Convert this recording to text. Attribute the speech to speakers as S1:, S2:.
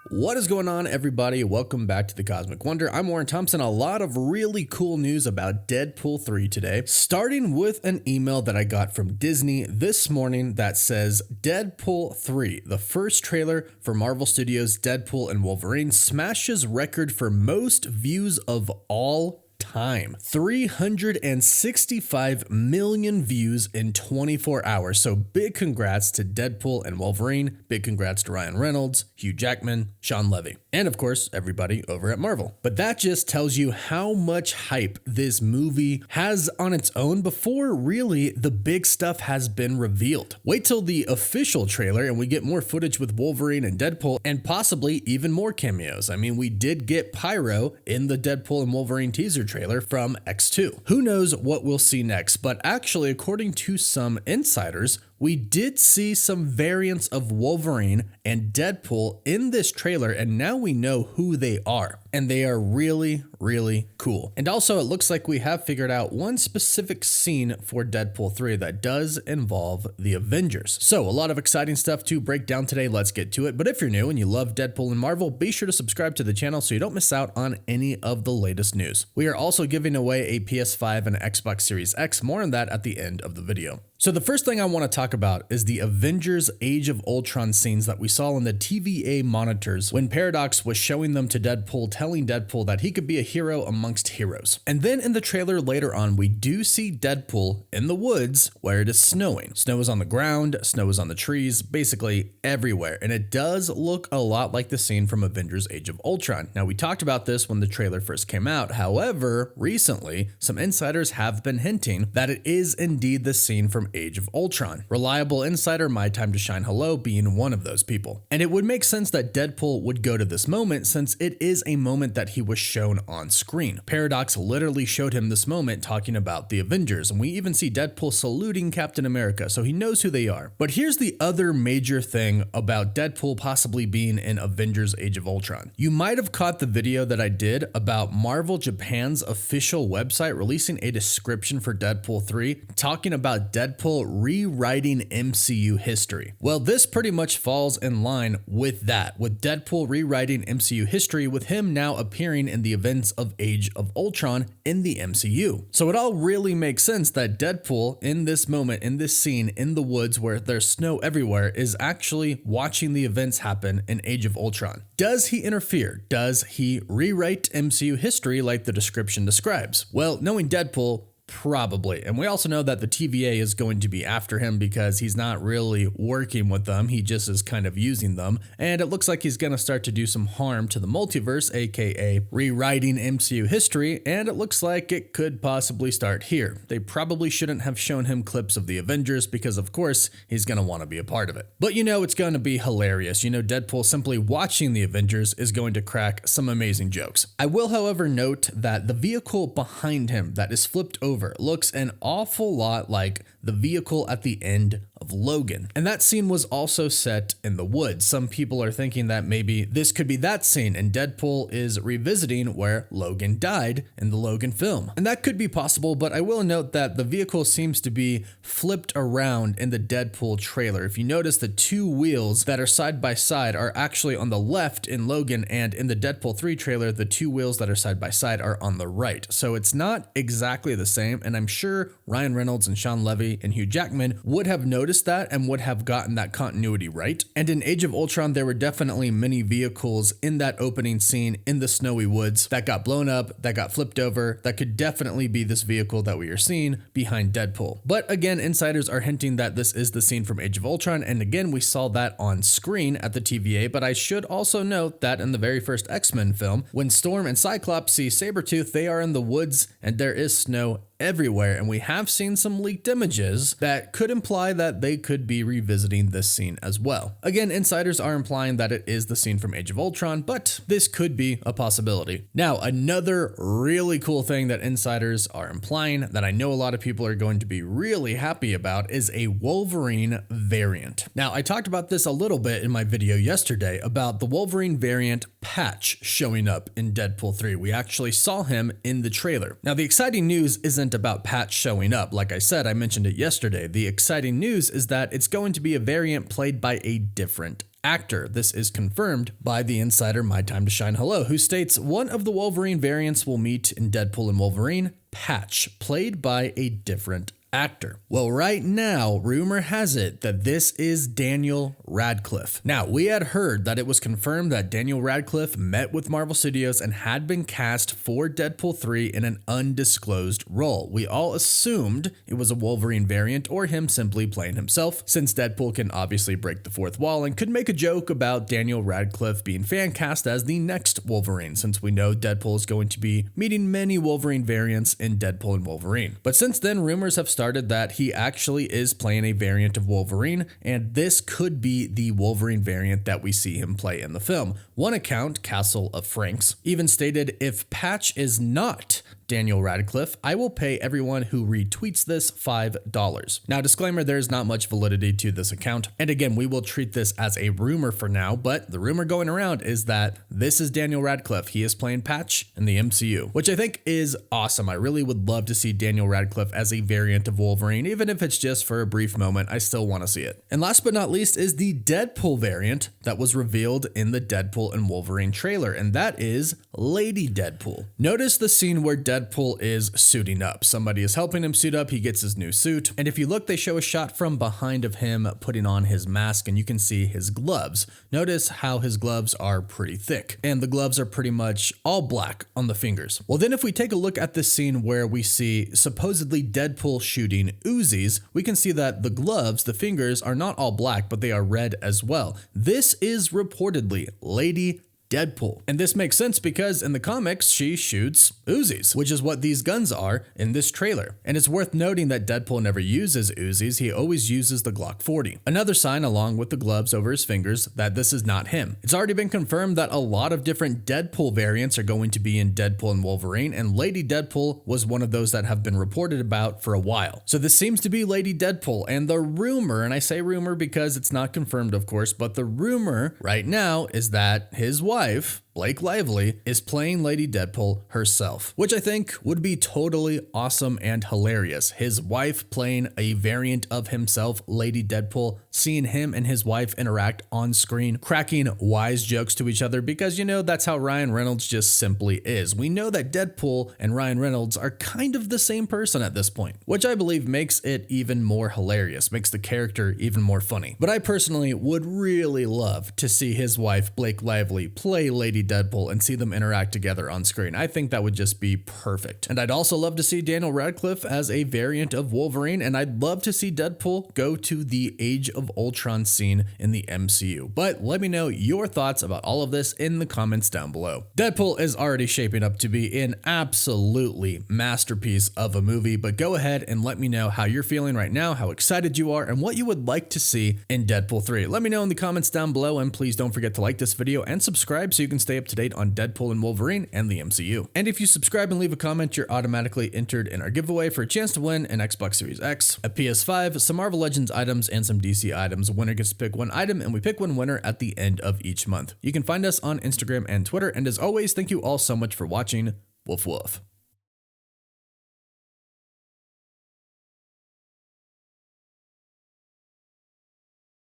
S1: What is going on, everybody? Welcome back to the Cosmic Wonder. I'm Warren Thompson. A lot of really cool news about Deadpool 3 today, starting with an email that I got from Disney this morning that says Deadpool 3, the first trailer for Marvel Studios Deadpool and Wolverine, smashes record for most views of all time. 365 million views in 24 hours. So big congrats to Deadpool and Wolverine. Big congrats to Ryan Reynolds, Hugh Jackman, Sean Levy, and of course, everybody over at Marvel. But that just tells you how much hype this movie has on its own before really the big stuff has been revealed. Wait till the official trailer and we get more footage with Wolverine and Deadpool and possibly even more cameos. I mean, we did get Pyro in the Deadpool and Wolverine teaser trailer from X2. Who knows what we'll see next, but actually, according to some insiders, we did see some variants of Wolverine and Deadpool in this trailer, and now we know who they are. And they are really, really cool. And also, it looks like we have figured out one specific scene for Deadpool 3 that does involve the Avengers. So, a lot of exciting stuff to break down today. Let's get to it. But if you're new and you love Deadpool and Marvel, be sure to subscribe to the channel so you don't miss out on any of the latest news. We are also giving away a PS5 and Xbox Series X. More on that at the end of the video. So the first thing I want to talk about is the Avengers Age of Ultron scenes that we saw in the TVA monitors when Paradox was showing them to Deadpool, telling Deadpool that he could be a hero amongst heroes. And then in the trailer later on, we do see Deadpool in the woods where it is snowing. Snow is on the ground, snow is on the trees, basically everywhere. And it does look a lot like the scene from Avengers Age of Ultron. Now, we talked about this when the trailer first came out. However, recently, some insiders have been hinting that it is indeed the scene from Age of Ultron. Reliable insider My Time to Shine Hello being one of those people. And it would make sense that Deadpool would go to this moment since it is a moment that he was shown on screen. Paradox literally showed him this moment talking about the Avengers, and we even see Deadpool saluting Captain America, so he knows who they are. But here's the other major thing about Deadpool possibly being in Avengers Age of Ultron. You might have caught the video that I did about Marvel Japan's official website releasing a description for Deadpool 3 talking about Deadpool rewriting MCU history. Well, this pretty much falls in line with that, with Deadpool rewriting MCU history, with him now appearing in the events of Age of Ultron in the MCU. So it all really makes sense that Deadpool in this moment, in this scene in the woods where there's snow everywhere, is actually watching the events happen in Age of Ultron. Does he interfere? Does he rewrite MCU history like the description describes? Well, knowing Deadpool, probably. And we also know that the TVA is going to be after him because he's not really working with them. He just is kind of using them. And it looks like he's going to start to do some harm to the multiverse, aka rewriting MCU history. And it looks like it could possibly start here. They probably shouldn't have shown him clips of the Avengers because, of course, he's going to want to be a part of it. But you know, it's going to be hilarious. You know, Deadpool simply watching the Avengers is going to crack some amazing jokes. I will, however, note that the vehicle behind him that is flipped over looks an awful lot like the vehicle at the end of Logan. And that scene was also set in the woods. Some people are thinking that maybe this could be that scene and Deadpool is revisiting where Logan died in the Logan film. And that could be possible, but I will note that the vehicle seems to be flipped around in the Deadpool trailer. If you notice, the two wheels that are side by side are actually on the left in Logan, and in the Deadpool 3 trailer, the two wheels that are side by side are on the right. So it's not exactly the same, and I'm sure Ryan Reynolds and Sean Levy and Hugh Jackman would have noticed that and would have gotten that continuity right. And in Age of Ultron, there were definitely many vehicles in that opening scene in the snowy woods that got blown up, that got flipped over, that could definitely be this vehicle that we are seeing behind Deadpool. But again, insiders are hinting that this is the scene from Age of Ultron, and again, we saw that on screen at the TVA, but I should also note that in the very first X-Men film, when Storm and Cyclops see Sabretooth, they are in the woods and there is snow everywhere, and we have seen some leaked images that could imply that they could be revisiting this scene as well. Again, insiders are implying that it is the scene from Age of Ultron, but this could be a possibility. Now, another really cool thing that insiders are implying that I know a lot of people are going to be really happy about is a Wolverine variant. Now, I talked about this a little bit in my video yesterday about the Wolverine variant Patch showing up in Deadpool 3. We actually saw him in the trailer. Now, the exciting news isn't about Patch showing up. Like I said, I mentioned it yesterday. The exciting news is that it's going to be a variant played by a different actor. This is confirmed by the insider My Time to Shine Hello, who states one of the Wolverine variants will meet in Deadpool and Wolverine, Patch, played by a different actor. Well, right now, rumor has it that this is Daniel Radcliffe. Now, we had heard that it was confirmed that Daniel Radcliffe met with Marvel Studios and had been cast for Deadpool 3 in an undisclosed role. We all assumed it was a Wolverine variant or him simply playing himself, since Deadpool can obviously break the fourth wall and could make a joke about Daniel Radcliffe being fan cast as the next Wolverine, since we know Deadpool is going to be meeting many Wolverine variants in Deadpool and Wolverine. But since then, rumors have started that he actually is playing a variant of Wolverine, and this could be the Wolverine variant that we see him play in the film. One account, Castle of Franks, even stated, if Patch is not Daniel Radcliffe, I will pay everyone who retweets this $5. Now, disclaimer, there's not much validity to this account. And again, we will treat this as a rumor for now, but the rumor going around is that this is Daniel Radcliffe. He is playing Patch in the MCU, which I think is awesome. I really would love to see Daniel Radcliffe as a variant of Wolverine, even if it's just for a brief moment. I still want to see it. And last but not least is the Deadpool variant that was revealed in the Deadpool and Wolverine trailer, and that is Lady Deadpool. Notice the scene where Deadpool is suiting up. Somebody is helping him suit up. He gets his new suit. And if you look, they show a shot from behind of him putting on his mask, and you can see his gloves. Notice how his gloves are pretty thick, and the gloves are pretty much all black on the fingers. Well, then if we take a look at this scene where we see supposedly Deadpool shooting Uzis, we can see that the gloves, the fingers, are not all black, but they are red as well. This is reportedly Lady Deadpool. And this makes sense because in the comics, she shoots Uzis, which is what these guns are in this trailer. And it's worth noting that Deadpool never uses Uzis, he always uses the Glock 40. Another sign along with the gloves over his fingers that this is not him. It's already been confirmed that a lot of different Deadpool variants are going to be in Deadpool and Wolverine, and Lady Deadpool was one of those that have been reported about for a while. So this seems to be Lady Deadpool, and the rumor, and I say rumor because it's not confirmed of course, but the rumor right now is that his wife, Blake Lively, is playing Lady Deadpool herself, which I think would be totally awesome and hilarious. His wife playing a variant of himself, Lady Deadpool, seeing him and his wife interact on screen, cracking wise jokes to each other, because you know that's how Ryan Reynolds just simply is. We know that Deadpool and Ryan Reynolds are kind of the same person at this point, which I believe makes it even more hilarious, makes the character even more funny. But I personally would really love to see his wife, Blake Lively, play Lady Deadpool and see them interact together on screen. I think that would just be perfect. And I'd also love to see Daniel Radcliffe as a variant of Wolverine, and I'd love to see Deadpool go to the Age of Ultron scene in the MCU. But let me know your thoughts about all of this in the comments down below. Deadpool is already shaping up to be an absolutely masterpiece of a movie, but go ahead and let me know how you're feeling right now, how excited you are, and what you would like to see in Deadpool 3. Let me know in the comments down below, and please don't forget to like this video and subscribe so you can stay up to date on Deadpool and Wolverine and the MCU. And if you subscribe and leave a comment, you're automatically entered in our giveaway for a chance to win an Xbox Series X, a PS5, some Marvel Legends items, and some DC items. Winner gets to pick one item, and we pick one winner at the end of each month. You can find us on Instagram and Twitter, and as always, thank you all so much for watching. Woof woof.